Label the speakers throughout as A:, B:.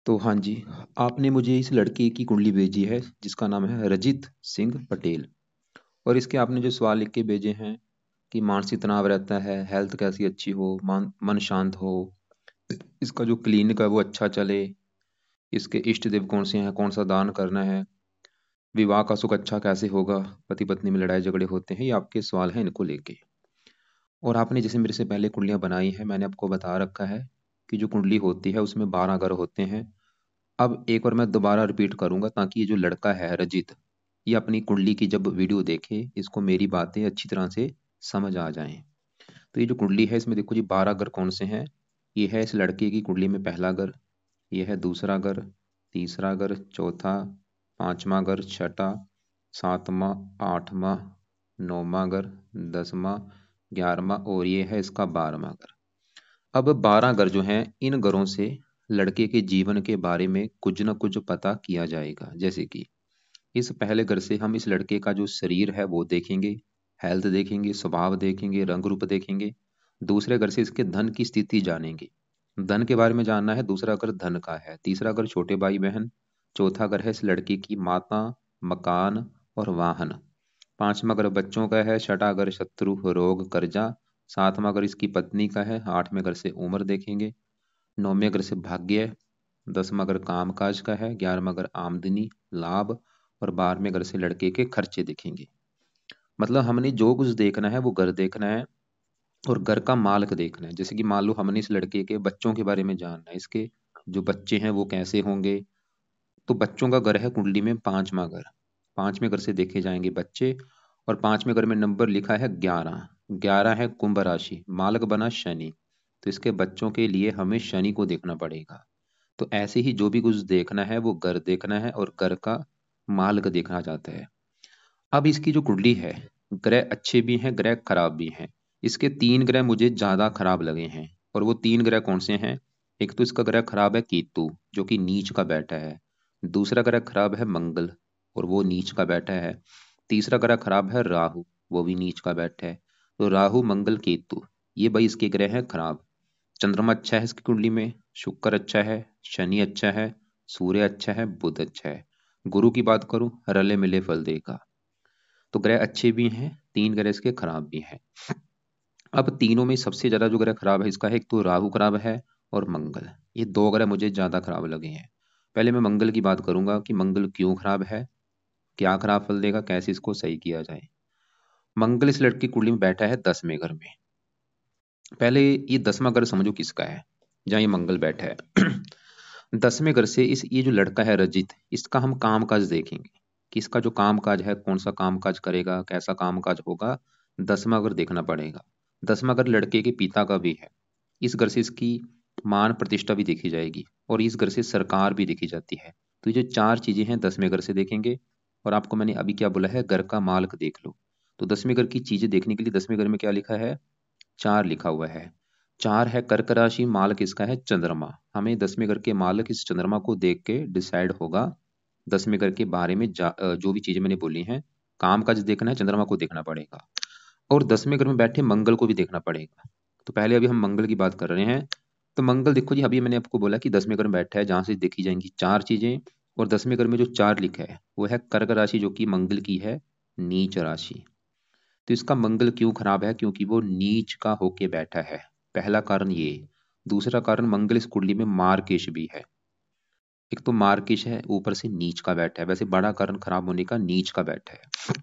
A: तो हाँ जी, आपने मुझे इस लड़के की कुंडली भेजी है जिसका नाम है रजित सिंह पटेल। और इसके आपने जो सवाल लिख के भेजे हैं कि मानसिक तनाव रहता है, हेल्थ कैसी अच्छी हो, मन शांत हो, इसका जो क्लिनिक है वो अच्छा चले, इसके इष्ट देव कौन से हैं, कौन सा दान करना है, विवाह का सुख अच्छा कैसे होगा, पति पत्नी में लड़ाई झगड़े होते हैं, ये आपके सवाल हैं इनको लेके। और आपने जैसे मेरे से पहले कुंडलियाँ बनाई हैं, मैंने आपको बता रखा है कि जो कुंडली होती है उसमें 12 ग्रह होते हैं। अब एक बार मैं दोबारा रिपीट करूंगा ताकि ये जो लड़का है रजित, ये अपनी कुंडली की जब वीडियो देखे, इसको मेरी बातें अच्छी तरह से समझ आ जाएं। तो ये जो कुंडली है इसमें देखो जी 12 घर कौन से हैं। ये है इस लड़के की कुंडली में पहला घर, ये है दूसरा घर, तीसरा घर, चौथा, पांचवा घर, छठा, सातवां, आठवां, नौवां घर, 10वां, 11वां और ये है इसका 12वां घर। अब 12 घर जो हैं, इन घरों से लड़के के जीवन के बारे में कुछ न कुछ पता किया जाएगा। जैसे कि इस पहले घर से हम इस लड़के का जो शरीर है वो देखेंगे, हेल्थ देखेंगे, स्वभाव देखेंगे, रंग रूप देखेंगे। दूसरे घर से इसके धन की स्थिति जानेंगे, धन के बारे में जानना है। दूसरा घर धन का है, तीसरा घर छोटे भाई बहन, चौथा घर है इस लड़के की माता, मकान और वाहन, पांचवा घर बच्चों का है, छठा घर शत्रु, रोग, कर्जा, सातवां घर इसकी पत्नी का है, आठवें घर से उम्र देखेंगे, नौवें घर से भाग्य, 10वां घर कामकाज का है, 11वां घर आमदनी, लाभ और 12वें घर से लड़के के खर्चे देखेंगे। मतलब हमने जो कुछ देखना है वो घर देखना है और घर का मालिक देखना है। जैसे कि मान लो हमने इस लड़के के बच्चों के बारे में जानना है, इसके जो बच्चे हैं वो कैसे होंगे। तो बच्चों का घर है कुंडली में पांचवा घर, पांचवें घर से देखे जाएंगे बच्चे। और पांचवें घर में नंबर लिखा है 11, 11 है कुंभ राशि, मालक बना शनि। तो इसके बच्चों के लिए हमें शनि को देखना पड़ेगा। तो ऐसे ही जो भी कुछ देखना है वो घर देखना है और घर का मालिक देखना चाहता है। अब इसकी जो कुंडली है, ग्रह अच्छे भी हैं, ग्रह खराब भी हैं। इसके 3 ग्रह मुझे ज्यादा खराब लगे हैं। और वो 3 ग्रह कौन से हैं? एक तो इसका ग्रह खराब है केतु, जो कि नीच का बैठा है। दूसरा ग्रह खराब है मंगल, और वो नीच का बैठा है। तीसरा ग्रह खराब है राहु, वो भी नीच का बैठा है। तो राहु मंगल केतु, ये भाई इसके ग्रह हैं खराब। चंद्रमा अच्छा है इसकी कुंडली में, शुक्र अच्छा है, शनि अच्छा है, सूर्य अच्छा है, बुध अच्छा है। गुरु की बात करूं, रले मिले फल देगा। तो ग्रह अच्छे भी हैं, 3 ग्रह इसके खराब भी हैं। अब तीनों में सबसे ज्यादा जो ग्रह खराब है इसका है, एक तो राहु खराब है और मंगल। ये 2 ग्रह मुझे ज्यादा खराब लगे हैं। पहले मैं मंगल की बात करूंगा कि मंगल क्यों खराब है, क्या खराब फल देगा, कैसे इसको सही किया जाए। मंगल इस लड़की की कुंडली में बैठा है 10वें घर में। पहले ये 10वां घर समझो किसका है, जहाँ ये मंगल बैठा है। 10वें घर से इस ये जो लड़का है रजित, इसका हम काम काज देखेंगे कि इसका जो काम काज है, कौन सा काम काज करेगा, कैसा काम काज होगा। 10वां घर देखना पड़ेगा। 10वां घर लड़के के पिता का भी है। इस घर से इसकी मान प्रतिष्ठा भी देखी जाएगी और इस घर से सरकार भी देखी जाती है। तो ये जो 4 चीजें हैं 10वें घर से देखेंगे। और आपको मैंने अभी क्या बोला है, घर का मालिक देख लो। तो 10वें घर की चीजें देखने के लिए 10वें घर में क्या लिखा है, 4 लिखा हुआ है। 4 है कर्क राशि, मालक इसका है चंद्रमा। हमें 10वें घर के मालक इस चंद्रमा को देख के डिसाइड होगा 10वें घर के बारे में जो भी चीजें मैंने बोली हैं। काम काज देखना है, चंद्रमा को देखना पड़ेगा और 10वें घर में बैठे मंगल को भी देखना पड़ेगा। तो पहले अभी हम मंगल की बात कर रहे हैं। तो मंगल देखो जी, अभी मैंने आपको बोला कि 10वें घर में बैठा है जहां से देखी जाएंगी 4 चीजें। और 10वें घर में जो 4 लिखा है वो है कर्क राशि, जो कि मंगल की है नीच राशि। तो इसका मंगल क्यों खराब है, क्योंकि वो नीच का होके बैठा है। पहला कारण ये। दूसरा कारण, मंगल इस कुंडली में मार्केश भी है। एक तो मार्केश है, ऊपर से नीच का बैठा है। वैसे बड़ा कारण खराब होने का नीच का बैठा है।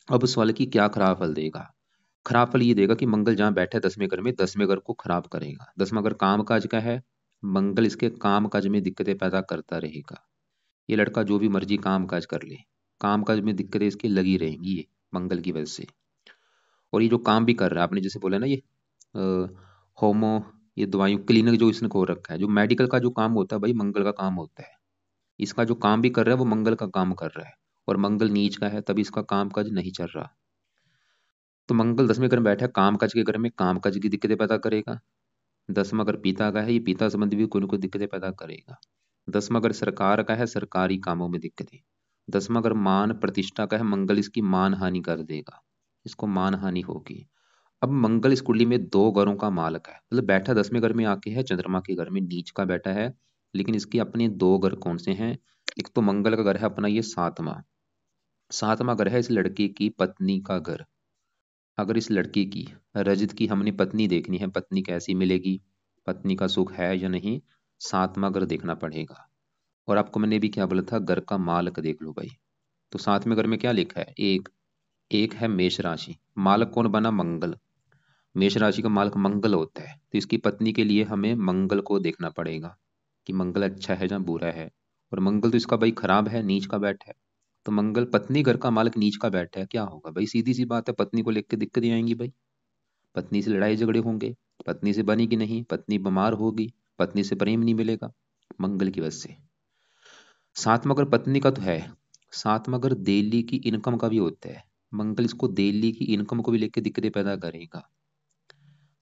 A: अब सवाल है कि क्या खराब फल देगा। खराब फल ये देगा कि मंगल जहां बैठा है 10वें घर में, 10वें घर को खराब करेगा। 10वां घर काम काज का है, मंगल इसके काम काज में दिक्कतें पैदा करता रहेगा। ये लड़का जो भी मर्जी काम काज कर ले, काम काज में दिक्कतें इसकी लगी रहेंगी ये मंगल की वजह से। और ये जो काम भी कर रहा है, आपने जैसे बोला ना ये होमो, ये दवाइयों क्लिनिक जो इसने खोल रखा है, जो मेडिकल का जो काम होता है भाई मंगल का काम होता है। इसका जो काम भी कर रहा है वो मंगल का काम कर रहा है। और मंगल नीच का है, तभी इसका काम काज नहीं चल रहा। तो मंगल 10वें घर में बैठा है, काम काज के घर में काम काज की दिक्कतें पैदा करेगा। 10वां घर पिता का है, ये पिता संबंधी भी कोई ना कोई दिक्कतें पैदा करेगा। 10वां घर सरकार का है, सरकारी कामों में दिक्कतें। 10वां घर मान प्रतिष्ठा का है, मंगल इसकी मान हानि कर देगा, इसको मान हानि होगी। अब मंगल इस कुंडली में 2 घरों का मालक है, मतलब बैठा 10वें घर में आके है, चंद्रमा के घर में नीच का बैठा है। लेकिन इसके अपने दो घर कौन से हैं? एक तो मंगल का घर है अपना ये सातवां। सातवां घर है इस लड़के की पत्नी का घर। अगर इस लड़की की, रजत की, हमने पत्नी देखनी है, पत्नी कैसी मिलेगी, पत्नी का सुख है या नहीं, सातवां घर देखना पड़ेगा। और आपको मैंने भी क्या बोला था, घर का मालक देख लो भाई। तो सातवें घर में क्या लिखा है? एक। एक है मेष राशि, मालक कौन बना? मंगल। मेष राशि का मालक मंगल होता है, तो इसकी पत्नी के लिए हमें मंगल को देखना पड़ेगा कि मंगल अच्छा है या बुरा है। और मंगल तो इसका भाई खराब है, नीच का बैठ है। तो मंगल पत्नी घर का मालक नीच का बैठा है, क्या होगा भाई? सीधी सी बात है, पत्नी को लेकर दिक्कतें आएंगी भाई। पत्नी से लड़ाई झगड़े होंगे, पत्नी से बनेगी नहीं, पत्नी बीमार होगी, पत्नी से प्रेम नहीं मिलेगा, मंगल की वजह से। सातवां घर पत्नी का तो है, सातवां घर दिल्ली की इनकम का भी होता है। मंगल इसको दिल्ली की इनकम को भी लेकर दिक्कतें पैदा करेगा।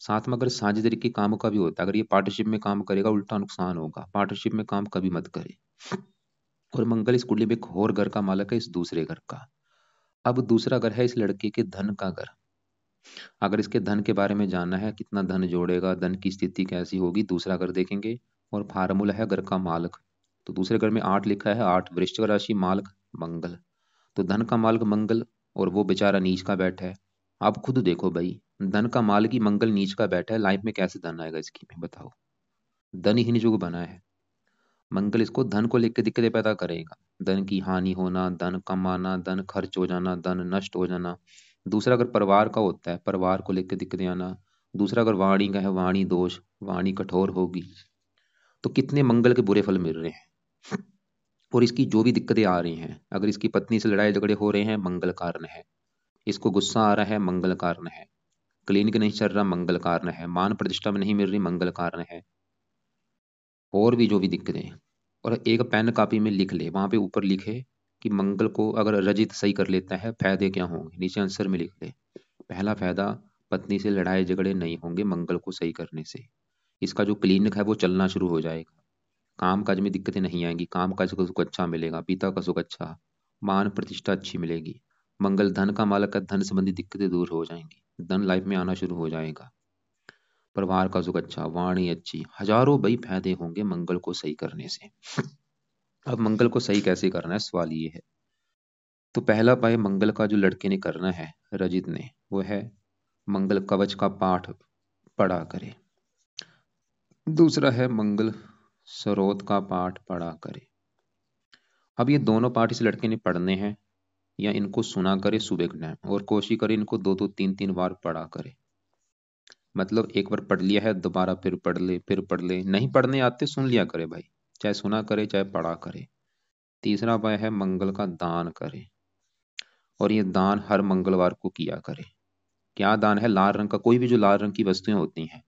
A: सातवां घर साझेदारी के काम का भी होता है, अगर ये पार्टनरशिप में काम करेगा उल्टा नुकसान होगा, पार्टनरशिप में काम कभी मत करे। और मंगल इस कुंडली में एक और घर का मालक है, इस दूसरे घर का। अब दूसरा घर है इस लड़के के धन का घर। अगर इसके धन के बारे में जानना है, कितना धन जोड़ेगा, धन की स्थिति कैसी होगी, दूसरा घर देखेंगे। और फार्मूला है घर का मालक। तो दूसरे घर में 8 लिखा है, 8 वृश्चिक राशि, मालक मंगल। तो धन का मालक मंगल, और वो बेचारा नीच का बैठा है। आप खुद देखो भाई, धन का मालक ही मंगल नीच का बैठा है, लाइफ में कैसे धन आएगा इसकी में बताओ? धन ही नहीं जो बना है। मंगल इसको धन को लेकर दिक्कतें पैदा करेगा। धन की हानि होना, धन कमाना, धन खर्च हो जाना, धन नष्ट हो जाना। दूसरा अगर परिवार का होता है, परिवार को लेकर दिक्कतें आना। दूसरा अगर वाणी का है, वाणी दोष, वाणी कठोर होगी। तो कितने मंगल के बुरे फल मिल रहे हैं। और इसकी जो भी दिक्कतें आ रही हैं, अगर इसकी पत्नी से लड़ाई झगड़े हो रहे हैं, मंगल कारण है। इसको गुस्सा आ रहा है, मंगल कारण है। क्लिनिक नहीं चल रहा, मंगल कारण है। मान प्रतिष्ठा में नहीं मिल रही, मंगल कारण है। और भी जो भी दिक्कतें। और एक पेन कॉपी में लिख ले, वहां पे ऊपर लिखे कि मंगल को अगर रजित सही कर लेता है फायदे क्या होंगे, नीचे आंसर में लिख ले। पहला फायदा, पत्नी से लड़ाई झगड़े नहीं होंगे मंगल को सही करने से। इसका जो क्लिनिक है वो चलना शुरू हो जाएगा। काम काज में दिक्कतें नहीं आएंगी, काम काज का सुख अच्छा मिलेगा, पिता का सुख अच्छा, मान प्रतिष्ठा अच्छी मिलेगी। मंगल धन का मालक है, धन संबंधी दिक्कतें दूर हो जाएंगी, धन लाइफ में आना शुरू हो जाएगा। परिवार का सुख अच्छा, वाणी अच्छी, हजारों भाई फायदे होंगे मंगल को सही करने से। अब मंगल को सही कैसे करना है, सवाल ये है। तो पहला उपाय मंगल का जो लड़के ने करना है, रजित ने, वो है मंगल कवच का पाठ पढ़ा करे। दूसरा है मंगल सरोत का पाठ पढ़ा करे। अब ये दोनों पाठ इस लड़के ने पढ़ने हैं, या इनको सुना करे सुबह के टाइम, और कोशिश करे इनको 2-2 3-3 बार पढ़ा करे। मतलब एक बार पढ़ लिया है, दोबारा फिर पढ़ ले, फिर पढ़ ले, नहीं पढ़ने आते सुन लिया करे भाई, चाहे सुना करे चाहे पढ़ा करे। तीसरा उपाय है मंगल का दान करे, और ये दान हर मंगलवार को किया करे। क्या दान है? लाल रंग का, कोई भी जो लाल रंग की वस्तुएं होती हैं,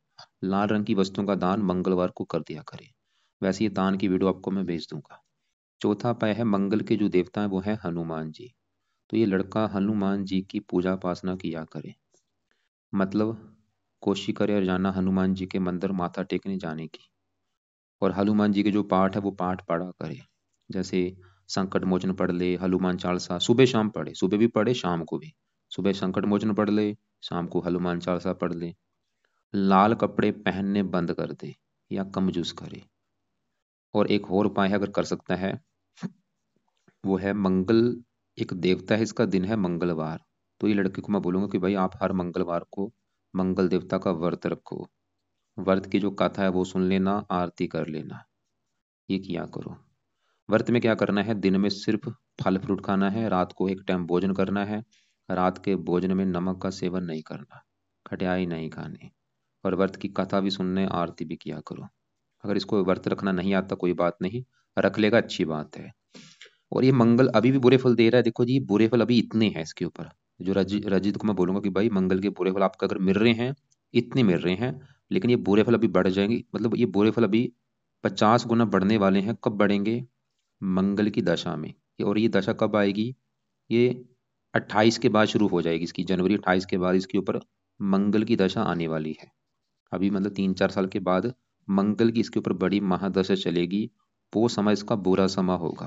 A: लाल रंग की वस्तुओं का दान मंगलवार को कर दिया करे। वैसे ये दान की वीडियो आपको मैं भेज दूंगा। चौथा उपाय है मंगल के जो देवता है वो है हनुमान जी। तो ये लड़का हनुमान जी की पूजा उपासना किया करे। मतलब कोशिश करे रोजाना हनुमान जी के मंदिर माथा टेकने जाने की। और हनुमान जी के जो पाठ है वो पाठ पढ़ा करे। जैसे संकट मोचन पढ़ ले, हनुमान चालीसा सुबह शाम पढ़े, सुबह भी पढ़े शाम को भी। सुबह संकट मोचन पढ़ ले, शाम को हनुमान चालीसा पढ़ ले। लाल कपड़े पहनने बंद कर दे या कम यूज करे। और एक और उपाय है अगर कर सकता है, वो है मंगल एक देवता है, इसका दिन है मंगलवार। तो ये लड़के को मैं बोलूंगा कि भाई आप हर मंगलवार को मंगल देवता का व्रत रखो। व्रत की जो कथा है वो सुन लेना, आरती कर लेना, ये किया करो। व्रत में क्या करना है, दिन में सिर्फ फल फ्रूट खाना है, रात को एक टाइम भोजन करना है। रात के भोजन में नमक का सेवन नहीं करना, खटियाई नहीं खानी। और व्रत की कथा भी सुनने, आरती भी किया करो। अगर इसको व्रत रखना नहीं आता कोई बात नहीं, रख लेगा अच्छी बात है। और ये मंगल अभी भी बुरे फल दे रहा है, देखो जी ये बुरे फल अभी इतने हैं इसके ऊपर। जो रजित को मैं बोलूंगा कि भाई मंगल के बुरे फल आपको अगर मिल रहे हैं, इतने मिल रहे हैं, लेकिन ये बुरे फल अभी बढ़ जाएंगे। मतलब ये बुरे फल अभी 50 गुना बढ़ने वाले हैं। कब बढ़ेंगे? मंगल की दशा में। और ये दशा कब आएगी? ये 28 के बाद शुरू हो जाएगी इसकी, जनवरी 28 के बाद इसके ऊपर मंगल की दशा आने वाली है। अभी मतलब 3-4 साल के बाद मंगल की इसके ऊपर बड़ी महादशा चलेगी। वो समय इसका बुरा समय होगा,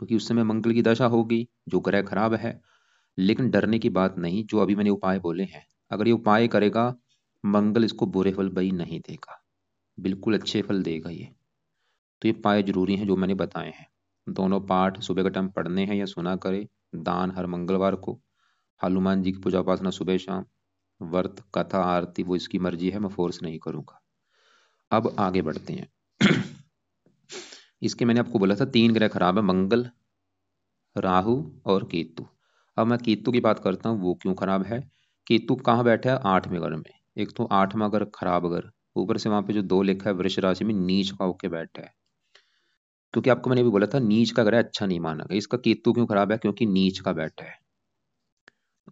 A: क्योंकि उस समय मंगल की दशा होगी, जो ग्रह खराब है। लेकिन डरने की बात नहीं, जो अभी मैंने उपाय बोले हैं, अगर ये उपाय करेगा, मंगल इसको बुरे फल भाई नहीं देगा, बिल्कुल अच्छे फल देगा ये। तो ये पाए जरूरी हैं जो मैंने बताए हैं। दोनों पाठ सुबह का टाइम पढ़ने हैं या सुना करें। दान हर मंगलवार को। हनुमान जी की पूजा उपासना सुबह शाम। व्रत कथा आरती वो इसकी मर्जी है, मैं फोर्स नहीं करूंगा। अब आगे बढ़ते हैं। इसके मैंने आपको बोला था 3 ग्रह खराब है, मंगल, राहु और केतु। अब मैं केतु की बात करता हूँ, वो क्यों खराब है। केतु कहाँ बैठा है, 8वें घर में। एक तो 8वां घर खराब घर, ऊपर से वहां पे जो 2 लिखा है वृष राशि में नीच का होके बैठा है। क्योंकि आपको मैंने भी बोला था नीच का ग्रह अच्छा नहीं माना गया। इसका केतु क्यों खराब है, क्योंकि नीच का बैठा है,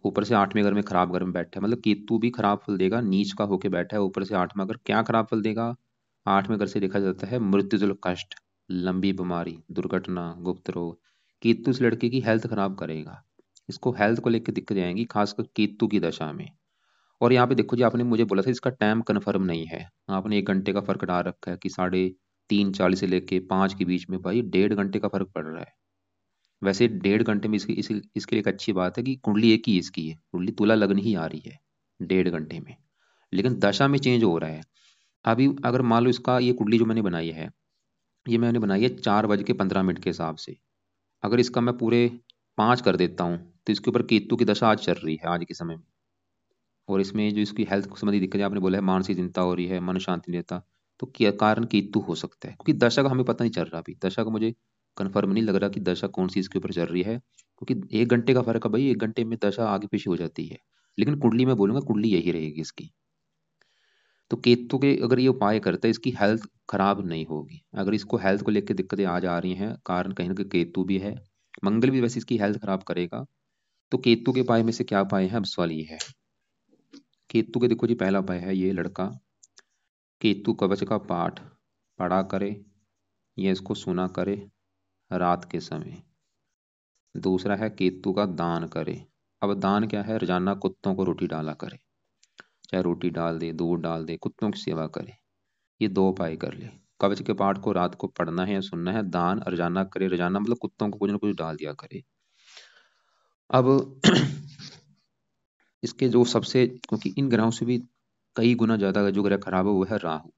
A: ऊपर से 8वें घर में खराब घर में बैठा है। मतलब केतु भी खराब फल देगा, नीच का होके बैठा है, ऊपर से 8वां घर क्या खराब फल देगा। 8वें घर से देखा जाता है मृत्युजल कष्ट, लंबी बीमारी, दुर्घटना, गुप्त रोग। केतु इस लड़के की हेल्थ खराब करेगा, इसको हेल्थ को लेकर दिक्कत आएंगी, खासकर केतु की दशा में। और यहाँ पे देखो जी, आपने मुझे बोला था इसका टाइम कन्फर्म नहीं है, आपने 1 घंटे का फर्क डाल रखा है कि 3:30 40 से लेके 5 के बीच में। भाई 1.5 घंटे का फर्क पड़ रहा है। वैसे 1.5 घंटे में इसके लिए एक अच्छी बात है कि कुंडली एक ही इसकी है, कुंडली तुला लगन ही आ रही है 1.5 घंटे में। लेकिन दशा में चेंज हो रहा है। अभी अगर मान लो इसका ये कुंडली जो मैंने बनाई है, ये मैंने बनाई है 4:15 के हिसाब से। अगर इसका मैं पूरे 5 कर देता हूँ तो इसके ऊपर केतु की दशा आज चल रही है, आज के समय में। और इसमें जो इसकी हेल्थ संबंधी दिक्कत है, आपने बोला है मानसिक चिंता हो रही है, मन शांति नहीं देता, तो क्या कारण केतु हो सकता है। क्योंकि दशा का हमें पता नहीं चल रहा, अभी दशा का मुझे कंफर्म नहीं लग रहा कि दशा कौन सी इसके ऊपर चल रही है। क्योंकि 1 घंटे का फर्क है भाई, 1 घंटे में दशा आगे पीछे हो जाती है। लेकिन कुंडली में बोलूंगा, कुंडली यही रहेगी इसकी। तो केतु के अगर ये उपाय करते हैं, इसकी हेल्थ खराब नहीं होगी। अगर इसको हेल्थ को लेकर दिक्कतें आज आ रही हैं, कारण कहीं ना कहीं केतु भी है। मंगल भी वैसे इसकी हेल्थ खराब करेगा। तो केतु के उपाय में से क्या उपाय है, अब सवाल ये है। केतु के देखो जी, पहला उपाय है ये लड़का केतु कवच का पाठ पढ़ा करे या इसको सुना करे रात के समय। दूसरा है केतु का दान करे। अब दान क्या है, रोजाना कुत्तों को रोटी डाला करे, चाहे रोटी डाल दे, दूध डाल दे, कुत्तों की सेवा करे। ये 2 उपाय कर ले। कवच के पाठ को रात को पढ़ना है या सुनना है, दान रोजाना करे, रोजाना मतलब कुत्तों को कुछ ना कुछ डाल दिया करे। अब इसके जो सबसे, क्योंकि इन ग्रहों से भी कई गुना ज्यादा जो ग्रह खराब है वो है राहु।